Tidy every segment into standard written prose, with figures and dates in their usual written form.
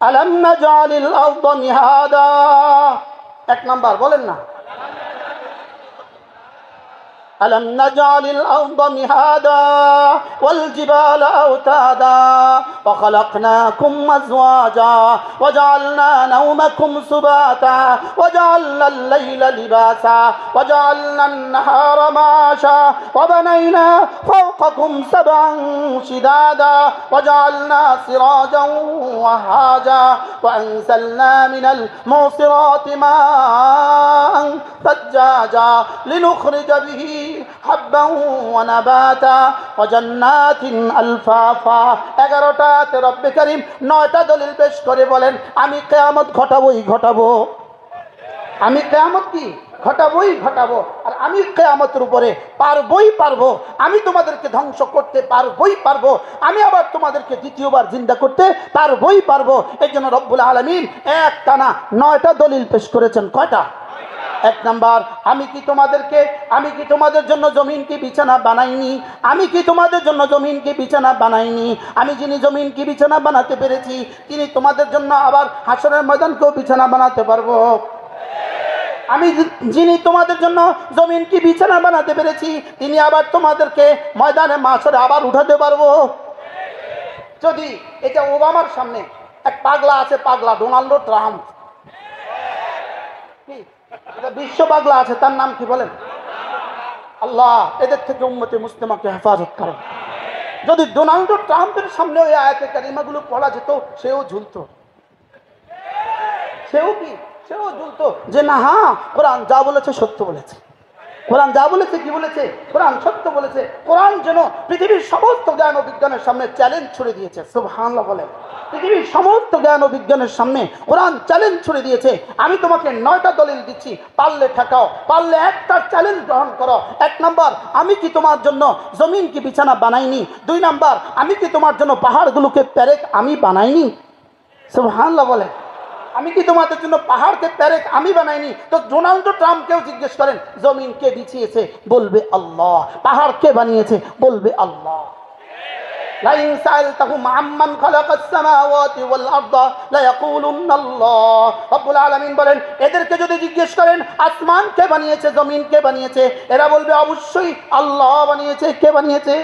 আলাম নাজআলিল আরদা মিহাদা। এক নাম্বার বলেন না, ألم نجعل الأرض مهادا والجبال أوتادا وخلقناكم أزواجا وجعلنا نومكم سباتا وجعلنا الليل لباسا وجعلنا النهار معاشا وبنينا فوقكم سبعا شدادا وجعلنا سراجا وهاجا وأنزلنا من المعصرات ماء ثجاجا لنخرج به حبا ونباتا وجنات الفافا। 11টাতে রব্বে করিম 9টা দলিল পেশ করে বলেন আমি কিয়ামত ঘটাবো। আমি কিয়ামত কি ঘটাবো। আর আমি কিয়ামতের উপরে পারবো। আমি তোমাদেরকে ধ্বংস করতে পারবো। আমি আবার তোমাদেরকে দ্বিতীয়বার জিন্দা করতে পারবো। এই জন্য রব্বুল আলামিন একটানা 9টা দলিল পেশ করেছেন। কয়টা? এক নাম্বার, আমি কি তোমাদের জন্য জমিন কি বিছানা বানাইনি? আমি যিনি জমিন কি বিছানা বানাতে পেরেছি, তিনি তোমাদের জন্য আবার হাসরের ময়দানকেও বিছানা বানাতে পারবো। আমি যিনি তোমাদের জন্য জমিন কি বিছানা বানাতে পেরেছি, তিনি আবার তোমাদেরকে ময়দানে মাশরে আবার উঠাতে পারবো। যদি এটা ওবামার সামনে এক পাগলা আছে, পাগলা ডোনাল্ড ট্রাম্প, কি বিশ্ব পাগলা আছে, তার নাম কি বলেন? আল্লাহ এদের থেকে উম্মতে মুসলিমাকে হেফাজত করেন। যদি ডোনাল্ড ট্রাম্পের সামনে ওই আয়াতে কারিমাগুলো পড়া যেত, সেও ঝুলতো যে না, হ্যাঁ কোরআন যা বলেছে সত্য বলেছে। কোরআন যা বলেছে কি বলেছে? কোরআন সত্য বলেছে। কোরআন যেন পৃথিবীর সমস্ত জ্ঞান ও বিজ্ঞানের সামনে চ্যালেঞ্জ ছুড়ে দিয়েছে। সুবহানাল্লাহ বলেন। পৃথিবীর সমস্ত জ্ঞান ও বিজ্ঞানের সামনে কোরআন চ্যালেঞ্জ ছুড়ে দিয়েছে। আমি তোমাকে 9টা দলিল দিচ্ছি, পারলে ঠেকাও, পারলে একটা চ্যালেঞ্জ গ্রহণ করো। 1 নাম্বার, আমি কি তোমার জন্য জমিন কি বিছানা বানাইনি? 2 নাম্বার, আমি কি তোমার জন্য পাহাড়গুলোকে পেরেক আমি বানাইনি? সুবহানাল্লাহ বলেন। আমি কি তোমাদের জন্য পাহাড়কে পেরেক আমি বানাইনি? তো ডোনাল্ড ট্রাম্পকেও জিজ্ঞেস করেন জমিন কে বিছিয়েছে, বলবে আল্লাহ। পাহাড় কে বানিয়েছে, বলবে আল্লাহ। লাইন সাআলতাহুম আম্মান খালাকাস সামাওয়াতি ওয়াল আরদা লা ইয়াকুলুন্না আল্লাহ। রব্বুল আলামিন বলেন এদেরকে যদি জিজ্ঞেস করেন আসমান কে বানিয়েছে, জমিন কে বানিয়েছে, এরা বলবে অবশ্যই আল্লাহ বানিয়েছে। কে বানিয়েছে?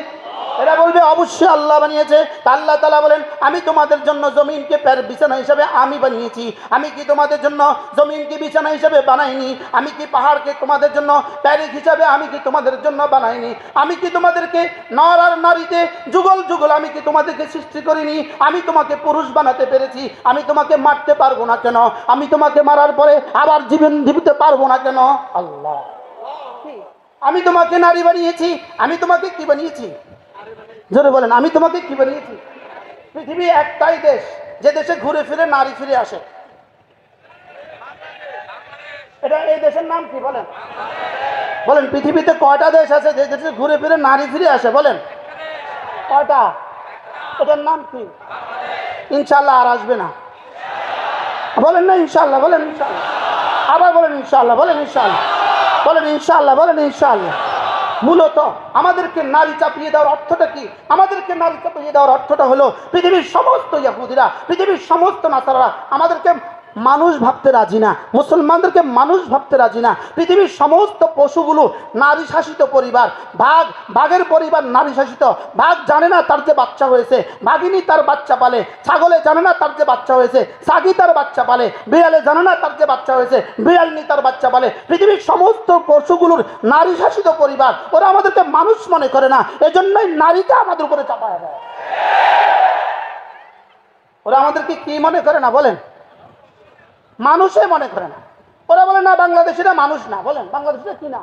এরা বলবে অবশ্যই আল্লাহ বানিয়েছে। আল্লাহ তাআলা বলেন আমি তোমাদের জন্য জমিনকে বিছানা হিসাবে আমি বানিয়েছি। আমি কি তোমাদের জন্য জমিনকে বিছানা হিসাবে বানাইনি? আমি কি পাহাড়কে তোমাদের জন্য প্যারেক হিসাবে আমি কি তোমাদের জন্য বানাইনি? আমি কি তোমাদেরকে নর আর নারীতে যুগল আমি কি তোমাদেরকে সৃষ্টি করিনি? আমি তোমাকে পুরুষ বানাতে পেরেছি। আমি তোমাকে মারতে পারবো না কেন? আমি তোমাকে মারার পরে আবার জীবিত পারবো না কেন? আল্লাহ। আমি তোমাকে নারী বানিয়েছি, আমি তোমাকে কি বানিয়েছি? জোরে বলেন, আমি তোমাকে কি বানিয়েছি? পৃথিবী একটাই দেশ যে দেশে ঘুরে ফিরে নারী ফিরে আসে। এই দেশের নাম কি বলেন? পৃথিবীতে কয়টা দেশ আছে যে দেশে ঘুরে ফিরে নারী ফিরে আসে? বলেন কয়টা? এটার নাম কি? ইনশাআল্লাহ আর আসবে না। বলেন না ইনশাআল্লাহ, বলেন ইনশাআল্লাহ। আবার বলেন ইনশাআল্লাহ, বলেন ইনশাআল্লাহ, বলেন ইনশাআল্লাহ, বলেন ইনশাআল্লাহ। মূলত আমাদেরকে নারী চাপিয়ে দেওয়ার অর্থটা কি? আমাদেরকে নারী চাপিয়ে দেওয়ার অর্থটা হলো পৃথিবীর সমস্ত ইহুদিরা, পৃথিবীর সমস্ত নাসারারা আমাদেরকে মানুষ ভাবতে রাজি না, মুসলমানদেরকে মানুষ ভাবতে রাজি না। পৃথিবীর সমস্ত পশুগুলো নারী শাসিত পরিবার। বাঘের পরিবার নারী শাসিত। বাঘ জানে না তার যে বাচ্চা হয়েছে, বাঘিনী তার বাচ্চা পালে। ছাগলে জানে না তার যে বাচ্চা হয়েছে, ছাগি তার বাচ্চা পালে। বিড়ালে জানে না তার যে বাচ্চা হয়েছে, বিড়ালনি তার বাচ্চা পালে। পৃথিবীর সমস্ত পশুগুলোর নারী শাসিত পরিবার। ওরা আমাদেরকে মানুষ মনে করে না, এজন্যই নারীকে আমাদের উপরে চাপায় দেয়। ওরা আমাদেরকে কি মনে করে না? বলেন মানুষে মনে করে না। ওরা বলে না বাংলাদেশিরা মানুষ না। বলেন বাংলাদেশিরা কি না?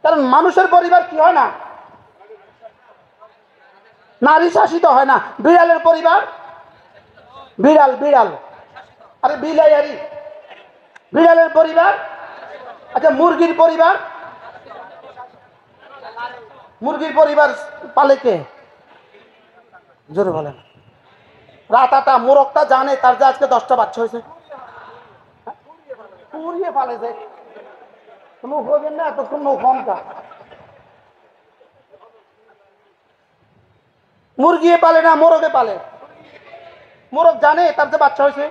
কারণ মানুষের পরিবার কি হয় না? নারী শাসিত হয় না। বিড়ালের পরিবার বিড়াল আরে বিলাইয়ারি। বিড়ালের পরিবার, আচ্ছা মুরগির পরিবার পালে কে? জোরে বলেন। রাত 8টা মোরগটা জানে তার যে আজকে 10টা বাচ্চা হয়েছে। পুড়িয়ে পালেছে। কোনো হবেন না এতক্ষণ নৌকা। মুরগি পালে না, মোরগে পালে। মোরগ জানে তার যে বাচ্চা হয়েছে?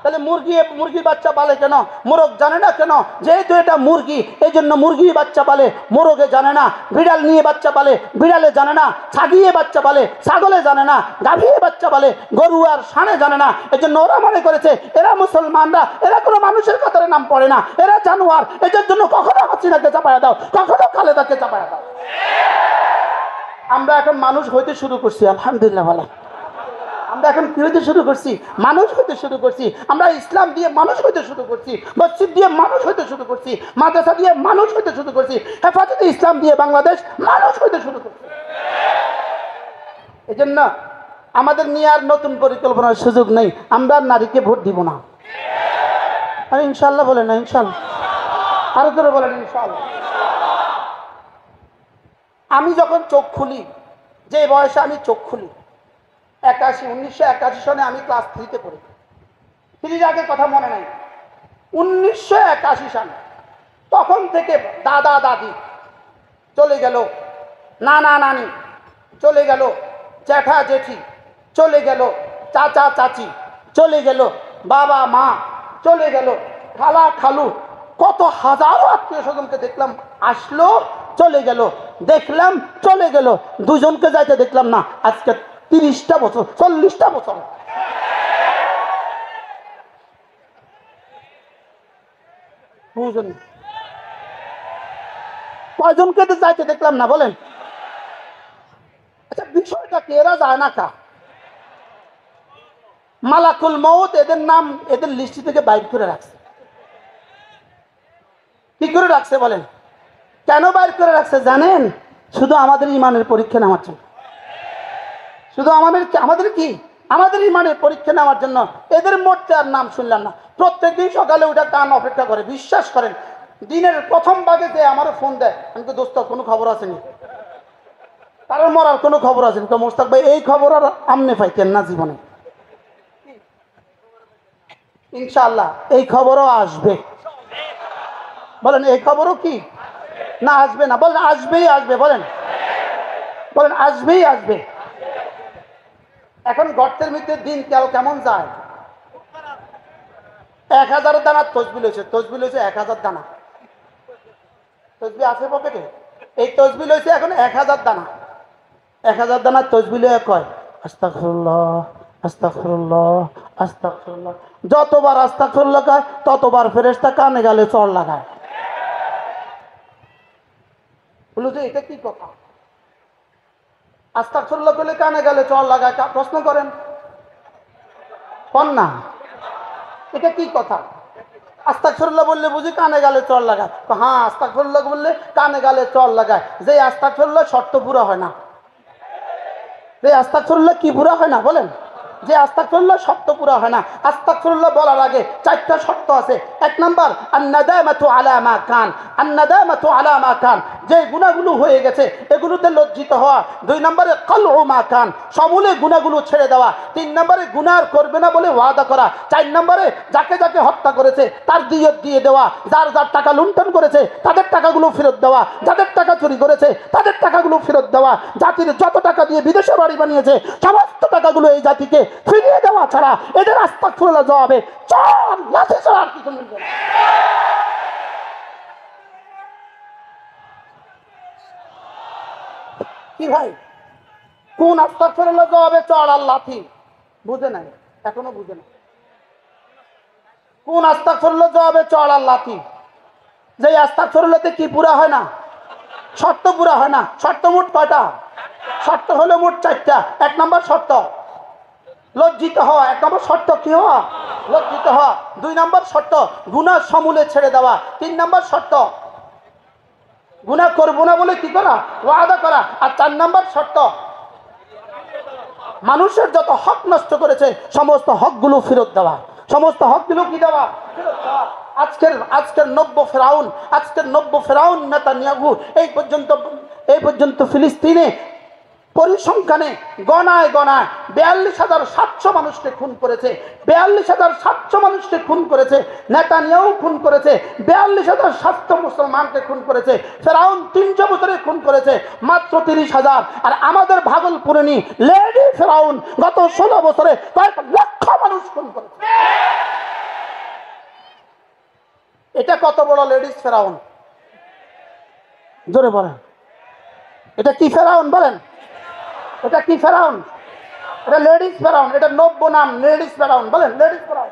তাহলে মুরগির বাচ্চা পালে কেন? মোরগ জানে না কেন? যেহেতু এটা মুরগি, এই জন্য মুরগি বাচ্চা পালে, মোরগে জানে না। বিড়াল নিয়ে বাচ্চা পালে, বিড়ালে জানে না। ছাগিয়ে বাচ্চা পালে, ছাগলে জানে না। গাভিয়ে বাচ্চা পালে, গরু আর ষাঁড়ে জানে না। এই জন্য ওরা মনে করেছে এরা মুসলমানরা, এরা কোনো মানুষের কাতারে নাম পড়ে না, এরা জানোয়ার। এদের জন্য কখনো হাসিনাকে চাপায়া দাও, কখনো খালেদাকে চাপায়া দাও। আমরা এখন মানুষ হইতে শুরু করছি, আলহামদুলিল্লাহ ভালো। আমরা এখন কি হইতে শুরু করছি? মানুষ হইতে শুরু করছি। আমরা ইসলাম দিয়ে মানুষ হইতে শুরু করছি, মসজিদ দিয়ে মানুষ হইতে শুরু করছি, মাদ্রাসা দিয়ে মানুষ হইতে শুরু করছি, হেফাজতে ইসলাম দিয়ে বাংলাদেশ মানুষ হইতে শুরু করছি। এই জন্য আমাদের নিয়ে আর নতুন পরিকল্পনার সুযোগ নেই। আমরা নারীকে ভোট দিব না। আরে ইনশাল্লাহ বলেন না? ইনশাল্লাহ আরো করে বলেন ইনশাল্লাহ। আমি যখন চোখ খুলি, যে বয়সে আমি চোখ খুলি, 1981 সনে আমি ক্লাস 3-তে পড়ি। 3-র আগের কথা মনে নাই। 1981 সালে তখন থেকে দাদা দাদি চলে গেল, নানা নানি চলে গেল, জ্যাঠা জেঠি চলে গেল, চাচা চাচি চলে গেল, বাবা মা চলে গেল, খালা খালু, কত হাজারো আত্মীয় স্বজনকে দেখলাম, আসলো চলে গেল, দেখলাম চলে গেল। দুজনকে যাইতে দেখলাম না। আজকে 30টা বছর, 40টা বছর। কয়জনকে তো যাইতে দেখলাম না বলেন? আচ্ছা, বিষয়টা কি? এরা যায় না কা? মালাকুল মউত এদের নাম এদের লিস্টি থেকে বাইর করে রাখছে। কি করে রাখছে বলেন? কেন বাইর করে রাখছে জানেন? শুধু আমাদের ইমানের পরীক্ষা নেওয়ার জন্য। শুধু আমাদের ইমানের পরীক্ষা নেওয়ার জন্য। এদের মরতে আর নাম শুনলাম না। প্রত্যেকদিন সকালে উঠে কান অপেক্ষা করে। বিশ্বাস করেন, দিনের প্রথম ভাগে যে আমারও ফোন দেয়, আমি তো দোস্ত কোনো খবর আসেনি, কারণ মরার কোনো খবর আসেনি। তো মোস্তাক ভাই, এই খবর আর আমনে পাইতেন না জীবনে। ইনশাআল্লাহ এই খবরও আসবে। বলেন এই খবরও কি না আসবে না? বলেন আসবেই আসবে। বলেন আসবেই আসবে। এখন গর্তের মধ্যে দিন কেমন যায়? 1000 দানার তসবিল হয়েছে। 1000 দানা তসবি আছে পকেটে। এই তসবিল হয়েছে এখন 1000 দানা। 1000 দানার তসবিল কয় আস্তাগফিরুল্লাহ, আস্তাগফিরুল্লাহ, আস্তাগফিরুল্লাহ। যতবার আস্তাগফিরুল্লাহ কয় ততবার ফেরেশতা কানে গালে চড় লাগায়। বলো যে এটা কি কথা? আস্তাগফিরুল্লাহ বলে কানে গালে চড় লাগায়, প্রশ্ন করেন না? এটা কি কথা? আস্তাগফিরুল্লাহ বললে বুঝি কানে গালে চড় লাগায়? হ্যাঁ, আস্তাগফিরুল্লাহ বললে কানে গালে চড় লাগায়। যে আস্তাগফিরুল্লাহ শর্ত পুরা হয় না। যে আস্তাগফিরুল্লাহ কি পুরা হয় না বলেন? যে আস্তাগফিরুল্লাহ শর্ত পুরা হয় না। আস্তাগফিরুল্লাহ বলার আগে 4টা শর্ত আছে। 1 নাম্বার আন-নাদামাতু আলা মা কান, আন-নাদামাতু আলা মা কান, যে গুনাহগুলো হয়ে গেছে এগুলোতে লজ্জিত হওয়া। 2 নম্বরে ক্বালউ মা কান, সমূলে গুনাহগুলো ছেড়ে দেওয়া। 3 নম্বরে গুনাহ করবে না বলে ওয়াদা করা। 4 নম্বরে যাকে যাকে হত্যা করেছে তার দিয়ত দিয়ে দেওয়া। যার টাকা লুণ্ঠন করেছে তাদের টাকাগুলো ফেরত দেওয়া। যাদের টাকা চুরি করেছে তাদের টাকাগুলো ফেরত দেওয়া। জাতির যত টাকা দিয়ে বিদেশে বাড়ি বানিয়েছে সমস্ত টাকাগুলো এই জাতিকে ফিরিয়ে দেওয়া ছাড়া এদের আস্তাগফিরুল্লাহ জবাবে চল লাঠি ছাড়া আর কিছু মিলবে না। কি ভাই, কোন আস্তাগফিরুল্লাহ জবাবে চড় আর লাঠি? বুঝে নাই, এখনো বুঝে নাই। কোন আস্তাগফিরুল্লাহ জবাবে চড় আর লাঠি? যে আস্তাগফিরুল্লাহতে কি পুরা হয় না? শর্ত পুরা হয় না। শর্ত মোট কয়টা? শর্ত হলো মোট 4টা। 1 নম্বর শর্ত লজ্জিত হওয়া। 1 নম্বর শর্ত কি হওয়া? লজ্জিত হওয়া। 2 নম্বর শর্ত গুনাহ সমূলে ছেড়ে দেওয়া। 3 নম্বর শর্ত গুনাহ করবো না বলে কি করা? ওয়াদা করা। আর 4 নম্বর শর্ত মানুষের যত হক নষ্ট করেছে সমস্ত হকগুলো ফেরত দেওয়া। সমস্ত হকগুলো কি দেওয়া? ফেরত দেওয়া। আজকের নব্য ফেরাউন নেতানিয়াহু এই পর্যন্ত ফিলিস্তিনে পরিসংখ্যানে গণায় গণায় 42,700 মানুষকে খুন করেছে, 42,700 মানুষকে খুন করেছে। নেতানিয়াহু খুন করেছে, 42,700 মুসলমানকে খুন করেছে। ফেরাউন 300 বছরে খুন করেছে মাত্র 30,000। আর আমাদের ভাগলপুরে লেডি ফেরাউন গত 16 বছরে কয়েক লক্ষ মানুষ খুন করেছে। এটা কত বড় লেডিস ফেরাউন, জোরে বলেন। এটা কি ফেরাউন বলেন? এটা কি ফেরাউন? এটা লেডিস ফেরাউন। এটা নব্য নাম লেডিস ফেরাউন। বলেন লেডিস ফেরাউন।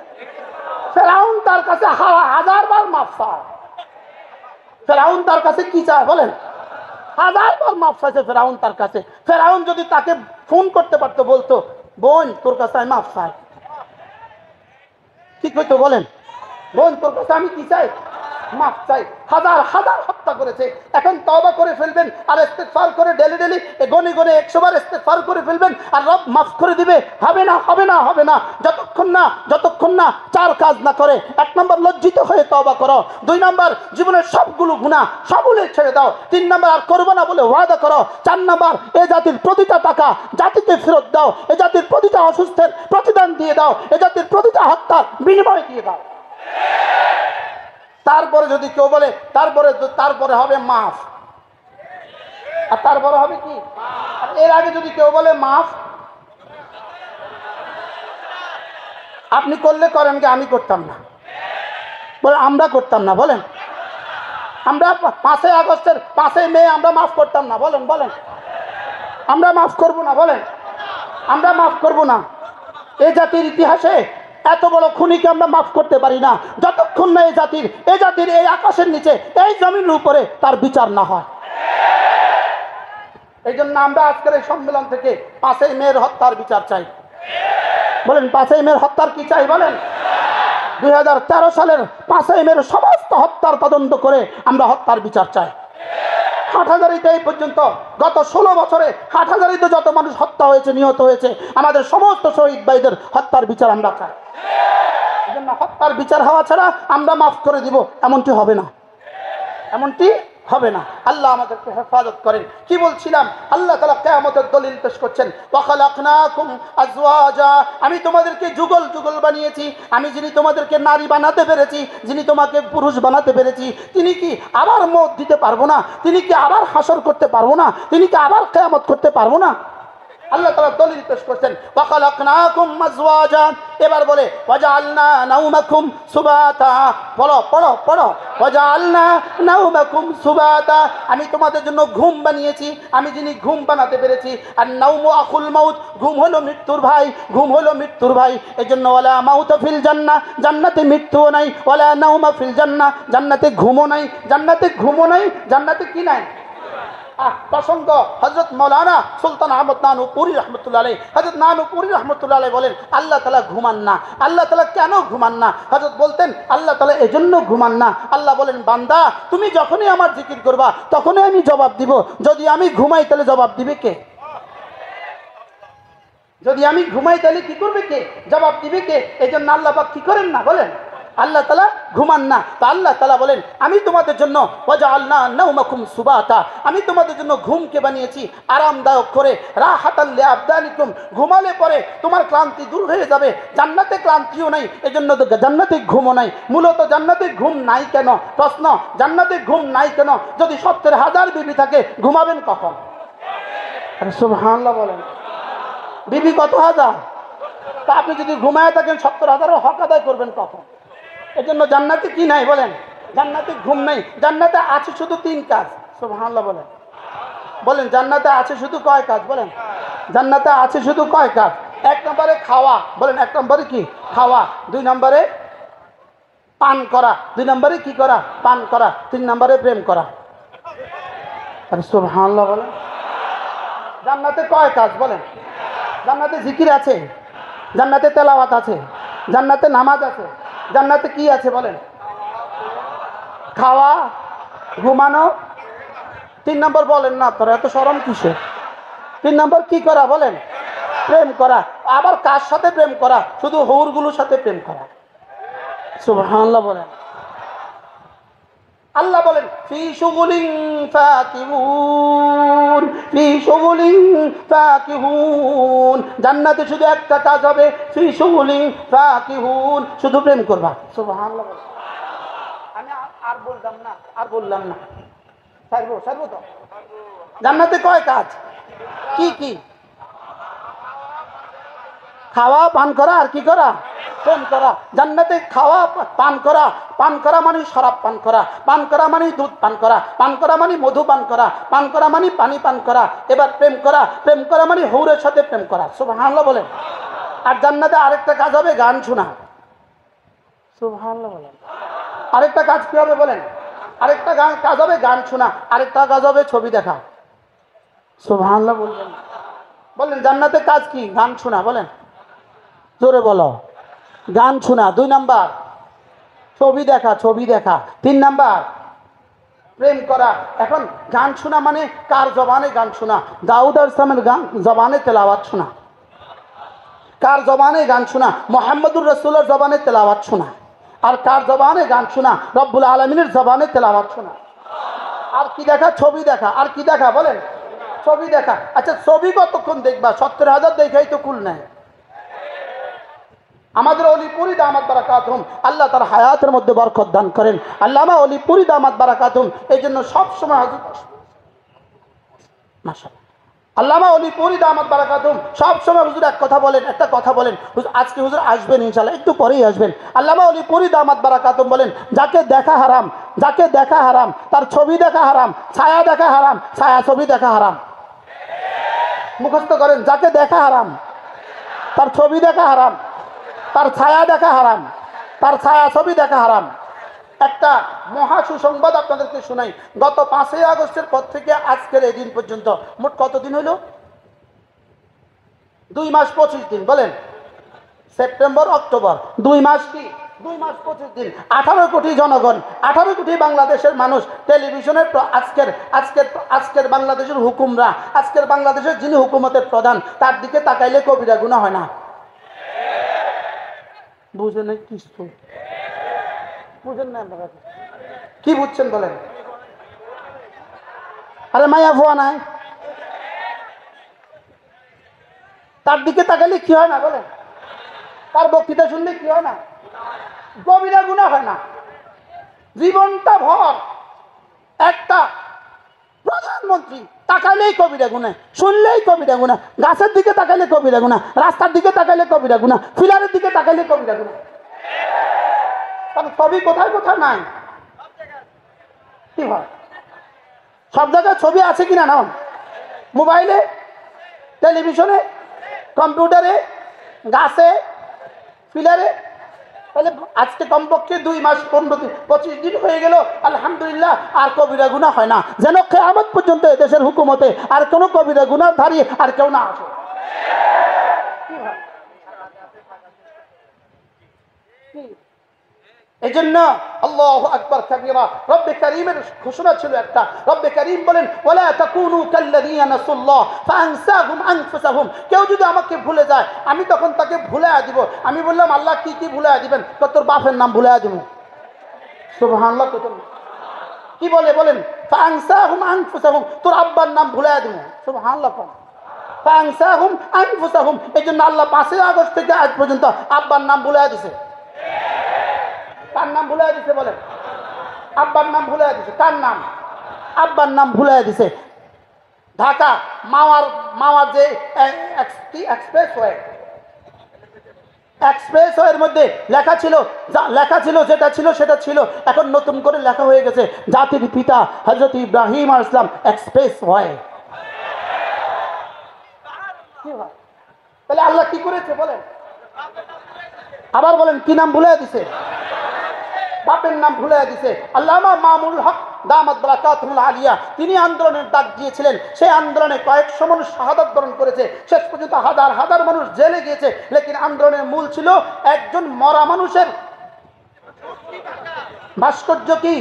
ফেরাউন তার কাছে 1000 বার মাফ চায়। ফেরাউন তার কাছে কি চায় বলেন? 1000 বার মাফ চাইছে ফেরাউন তার কাছে। ফেরাউন যদি তাকে ফোন করতে পারতো, বলতো বোন তোর কাছে আমি মাফ চাই, কি কইতো বলেন? বোন তোর কাছে আমি কি চাই? মাফ চাই। 1000 হত্যা করেছে। এখন তওবা করে ফেলবেন আর ইস্তেগফার করে ডেলি গনে গনে 100 বার ইস্তেগফার করে ফেলবেন আর রব মাফ করে দিবে। হবে না, হবে না, হবে না, যতক্ষণ না 4 কাজ না করে। 1 নম্বর লজ্জিত হয়ে তওবা করো। 2 নম্বর জীবনের সবগুলো গুনাহ সবগুলো ছেড়ে দাও। 3 নম্বর আর করবে না বলে ওয়াদা করো। 4 নম্বর এই জাতির প্রতিটা টাকা জাতিকে ফেরত দাও। এই জাতির প্রতিটা অসুস্থের প্রতিদান দিয়ে দাও। এই জাতির প্রতিটা হত্যার বিনিময় দিয়ে দাও। তারপরে যদি কেউ বলে তারপরে হবে মাফ, আর তারপরে হবে কি? আর এর আগে যদি কেউ বলে মাফ, আপনি করলে করেন কি, আমি করতাম না। বলে আমরা করতাম না। বলেন আমরা 5ই আগস্টের 5ই মে আমরা মাফ করতাম না। বলেন বলেন আমরা মাফ করব না। বলেন আমরা মাফ করব না। এই জাতির ইতিহাসে এত বড় খুনিকে আমরা মাফ করতে পারি না যতক্ষণ না এই জাতির এই আকাশের নিচে এই জমিনের উপরে তার বিচার না হয়। এই জন্য আমরা আজকের এই সম্মেলন থেকে 5ই মের হত্যার বিচার চাই। বলেন 5ই মের হত্যার কি চাই? বলেন 2013 সালের 5ই মের সমস্ত হত্যার তদন্ত করে আমরা হত্যার বিচার চাই। হাটহাজারীতে এই পর্যন্ত গত 16 বছরে হাটহাজারীতে যত মানুষ হত্যা হয়েছে, নিহত হয়েছে, আমাদের সমস্ত শহীদ ভাইদের হত্যার বিচার আমরা চাই। এই জন্য হত্যার বিচার হওয়া ছাড়া আমরা মাফ করে দিব এমনটি হবে না, এমনটি হবে না। আল্লাহ আমাদেরকে হেফাজত করেন। কি বলছিলাম? আল্লাহ তাআলা কিয়ামতের দলিল পেশ করছেন, ওয়া খালাকনাকুম আজওয়াজা, আমি তোমাদেরকে যুগল যুগল বানিয়েছি। আমি যিনি তোমাদেরকে নারী বানাতে পেরেছি, যিনি তোমাকে পুরুষ বানাতে পেরেছি, তিনি কি আবার মওত দিতে পারবো না? তিনি কি আবার হাসর করতে পারবো না? তিনি কি আবার কিয়ামত করতে পারবো না? আল্লাহ তাআলা দলিল পেশ করছেন, ওয়া খালাকনাকুম আজওয়াজা। এবার বলে ওয়াজআলনা নাওমাকুম সুবাতা। পড়ো ওয়াজআলনা নাওমাকুম সুবাতা। আমি তোমাদের জন্য ঘুম বানিয়েছি, আমি যিনি ঘুম বানাতে পেরেছি। আর নাওমু আখুল মাউত, ঘুম হলো মৃত্যুর ভাই, ঘুম হলো মৃত্যুর ভাই। এজন্য ওয়ালা মাউতা ফিল জান্নাহ, জান্নাতে মৃত্যুও নাই। ওয়ালা নাওমা ফিল জান্নাহ, জান্নাতে ঘুমও নাই। জান্নাতে ঘুমও নাই, জান্নাতে কি নাই? প্রসঙ্গ হযরত মাওলানা সুলতান আহমদ নানুপুরি রহমতুল্লাহ আলাইহি, হযরত নানুপুরি রহমতুল্লাহ আলাইহি বলেন আল্লাহ তাআলা ঘুমান না। আল্লাহ তাআলা কেন ঘুমান না? হযরত বলতেন আল্লাহ তাআলা এজন্য ঘুমান না। আল্লাহ বলেন বান্দা তুমি যখনই আমার জিকির করবা তখনই আমি জবাব দিব। যদি আমি ঘুমাই তাহলে জবাব দিবে কে? যদি আমি ঘুমাই তাহলে কি করবে কে? জবাব দিবে কে? এই জন্য আল্লাহ পাক কি করেন না? বলেন আল্লাহ তাআলা ঘুমান না। তো আল্লাহ তাআলা বলেন আমি তোমাদের জন্য ওয়াজআলনা নাওমাকুম সুবাতা, আমি তোমাদের জন্য ঘুমকে বানিয়েছি আরামদায়ক করে। রাহাতাল লিআবদানিকুম, ঘুমালে পরে তোমার ক্লান্তি দূর হয়ে যাবে। জান্নাতে ক্লান্তিও নাই, এজন্য তো জান্নাতে ঘুমও নাই। মূলত জান্নাতে ঘুম নাই কেন? প্রশ্ন, জান্নাতে ঘুম নাই কেন? যদি 70,000 বিবি থাকে ঘুমাবেন কখন? আরে সুবহানাল্লাহ বলেন। বিবি কত হাজার? তা আপনি যদি ঘুমায় থাকেন 70,000 হক আদায় করবেন কখন? এজন্য জান্নাতে কি নাই? বলেন জান্নাতে ঘুম নাই। জান্নাতে আছে শুধু 3 কাজ। সুবহানাল্লাহ বলেন। বলেন জান্নাতে আছে শুধু কয় কাজ? বলেন জান্নাতে আছে শুধু কয় কাজ? 1 নম্বরে খাওয়া। বলেন 1 নম্বরে কি? খাওয়া। 2 নম্বরে পান করা। 2 নম্বরে কি করা? পান করা। 3 নম্বরে প্রেম করা। আরে সুবহানাল্লাহ বলেন। জান্নাতে কয় কাজ? বলেন জান্নাতে জিকির আছে, জান্নাতে তেলাওয়াত আছে, জান্নাতে নামাজ আছে, জান্নাতে কি আছে? বলেন খাওয়া, ঘুমানো। 3 নম্বর বলেন না, আপনারা এত শরম কিসে? 3 নম্বর কি করা? বলেন প্রেম করা। আবার কার সাথে প্রেম করা? শুধু হৌরগুলোর সাথে প্রেম করা। সুবহানাল্লাহ বলেন। আল্লাহ বলেন ফি শুগুলিন ফাকিহুন, ফি শুগুলিন ফাকিহুন, জান্নাতে শুধু একটা কাজ হবে, ফি শুগুলিন ফাকিহুন, শুধু প্রেম করবা। সুবহানাল্লাহ। আমি আর বললাম না, আর বললাম না, সারবো তো। জান্নাতে কয় কাজ? কি কি? খাওয়া, পান করা, আর কি করা? প্রেম করা। জান্নাতে খাওয়া, পান করা মানে শরাব পান করা, পান করা মানে দুধ পান করা, পান করা মানে মধু পান করা, পান করা মানে পানি পান করা। এবার প্রেম করা মানে হৌরের সাথে প্রেম করা। সুবহানাল্লাহ বলেন। আর জান্নাতে আরেকটা কাজ হবে, গান শোনা। সুবহানাল্লাহ বলেন। আরেকটা কাজ কি হবে বলেন? আরেকটা কাজ হবে গান শোনা, আরেকটা কাজ হবে ছবি দেখা। সুবহানাল্লাহ বলবেন। বলেন জান্নাতে কাজ কি? গান শোনা। বলেন জোরে বলো। গান শোনা 2 নাম্বার, ছবি দেখা 3 নাম্বার, প্রেম করা। এখন গান শোনা মানে কার জবানে গান শোনা? দাউদ আলাইহিস সালামের গান জবানে তেলাওয়াত শোনা। কার জবানে গান শোনা? মুহাম্মদুর রাসূলের জবানে তেলাওয়াত শোনা। আর কার জবানে গান শোনা? রব্বুল আলামিনের জবানে তেলাওয়াত শোনা। আর কি দেখা? ছবি দেখা। আর কি দেখা বলেন? ছবি দেখা। আচ্ছা ছবি কতক্ষণ দেখবা? 70,000 দেখাই তো কুল নাই। আমাদের অলিপুরি দামাত বারাকাতুহুম, আল্লাহ তার হায়াতের মধ্যে বরকত দান করেন। আল্লামা অলিপুরি দামাত বারাকাতুহুম এই জন্য সবসময় মাশাআল্লাহ, আল্লামা অলিপুরি দামাত বারাকাতুহুম সবসময় হুজুর একটা কথা বলেন, হুজুর আজকে হুজুর আসবেন ইনশাআল্লাহ, একটু পরেই আসবেন। আল্লামা অলিপুরি দামাত বারাকাতুহুম বলেন, যাকে দেখা হারাম তার ছবি দেখা হারাম, ছায়া দেখা হারাম, ছায়া ছবি দেখা হারাম। মুখস্থ করেন, যাকে দেখা হারাম তার ছবি দেখা হারাম, তার ছায়া দেখা হারাম, তার ছায়া ছবি দেখা হারাম। একটা মহা সুসংবাদ আপনাদেরকে শোনাই। গত 5ই আগস্টের পর থেকে আজকের এই দিন পর্যন্ত মোট কতদিন হইল? 2 মাস 25 দিন। বলেন সেপ্টেম্বর অক্টোবর 2 মাস কি? 2 মাস 25 দিন। 18 কোটি জনগণ, 18 কোটি বাংলাদেশের মানুষ টেলিভিশনের আজকের বাংলাদেশের হুকুমরা, আজকের বাংলাদেশের যিনি হুকুমতের প্রধান, তার দিকে তাকাইলে কবিরা গুনাহ হয় না। বুঝেন নাই কিছু? বুঝেন না? কি বুঝছেন বলেন? আরে মায়া ভুয়া নাই, তার দিকে তাকালে কি হয় না বলেন? তার বক্তৃতা শুনলে কি হয় না? কবিরা গুনাহ হয় না। জীবনটা ভর একটা প্রধানমন্ত্রী তাকাইলেই কবিরা গুনাহ, শুনলেই কবিরা গুনাহ, গাছের দিকে তাকাইলে কবিরা গুনাহ, রাস্তার দিকে তাকাইলে কবিরা গুনাহ, ফিলারের দিকে তাকাইলে কবিরা গুনাহ। ছবি কোথায় কোথায় নাই? কি হয়? সব জায়গায় ছবি আছে কিনা? না, মোবাইলে, টেলিভিশনে, কম্পিউটারে, গাছে, ফিলারে। তাহলে আজকে কমপক্ষে 2 মাস 25 দিন হয়ে গেল, আলহামদুলিল্লাহ, আর কবিরা গুনাহ হয় না। যেন কিয়ামত পর্যন্ত দেশের হুকুমতে আর কোনো কবিরা গুনাহ ধারী আর কেউ না আসে। এই জন্য আল্লাহু আকবার কাবীরা, রব্বে কারীমের ঘোষণা ছিল একটা। রব্বে কারীম বলেন, ওয়ালা তাকুনু কাল্লাযীনা নাসুল্লাহ ফাআনসাহুম আনফুসাহুম। কেউ যদি আমাকে ভুলে যায় আমি তখন তাকে ভুলাইয়া দিব। আমি বললাম আল্লাহ কি কি ভুলাইয়া দিবেন? তোর বাপের নাম ভুলাইয়া দিব। সুবহানাল্লাহ। কি বলেন? ফাআনসাহুম আনফুসাহুম, তোর আব্বার নাম ভুলাইয়া দিব। সুবহানাল্লাহ। ফাআনসাহুম আনফুসাহুম, এই জন্য আল্লাহ 5ই আগস্ট থেকে আজ পর্যন্ত আব্বার নাম ভুলাইয়া দিছে। কার নাম ভুলাইয়া দিছে বলেন? আব্বার নাম ভুলাইয়া দিছে। কার নাম? আব্বার নাম ভুলাইয়া দিছে। ঢাকা মাওয়ার যে এক্সপ্রেসওয়ের মধ্যে লেখা ছিল যেটা ছিল সেটা ছিল, এখন নতুন করে লেখা হয়ে গেছে জাতির পিতা হযরত ইব্রাহিম আলাইহিস সালাম এক্সপ্রেসওয়ে। তাহলে আল্লাহ কি করেছে বলেন? আবার বলেন কি নাম ভুলাইয়া দিছে? বাপের নাম ভুলাইয়া দিছে। আল্লামা মামুনুল হক দামাত বারাকাতুহুল আলিয়া তিনি আন্দোলনের ডাক দিয়েছিলেন। সেই আন্দোলনে কয়েকশো মানুষ শাহাদাত বরণ করেছে, শেষ পর্যন্ত হাজার হাজার মানুষ জেলে গিয়েছে। লেকিন আন্দোলনের মূল ছিল একজন মরা মানুষের ভাস্কর্য কি?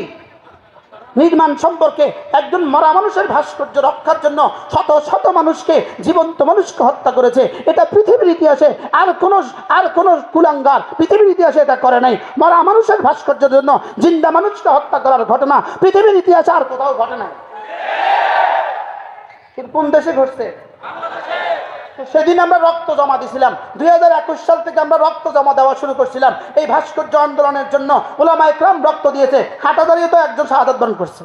নির্মাণ সম্পর্কে একজন মরা মানুষের ভাস্কর্য রক্ষার জন্য শত শত মানুষকে, জীবন্ত মানুষকে হত্যা করেছে। এটা পৃথিবীর ইতিহাসে আর কোন কুলাঙ্গার পৃথিবীর ইতিহাসে এটা করে নাই। মরা মানুষের ভাস্কর্যের জন্য জিন্দা মানুষকে হত্যা করার ঘটনা পৃথিবীর ইতিহাসে আর কোথাও ঘটে নাই। কিন্তু কোন দেশে ঘটছে? সেদিন আমরা রক্ত জমা দিয়েছিলাম। 2021 সাল থেকে আমরা রক্ত জমা দেওয়া শুরু করছিলাম এই ভাস্কর্য আন্দোলনের জন্য। উলামায়ে কেরাম রক্ত দিয়েছে। হাটাদারিও তো একজন শাহাদাত বরণ করছে।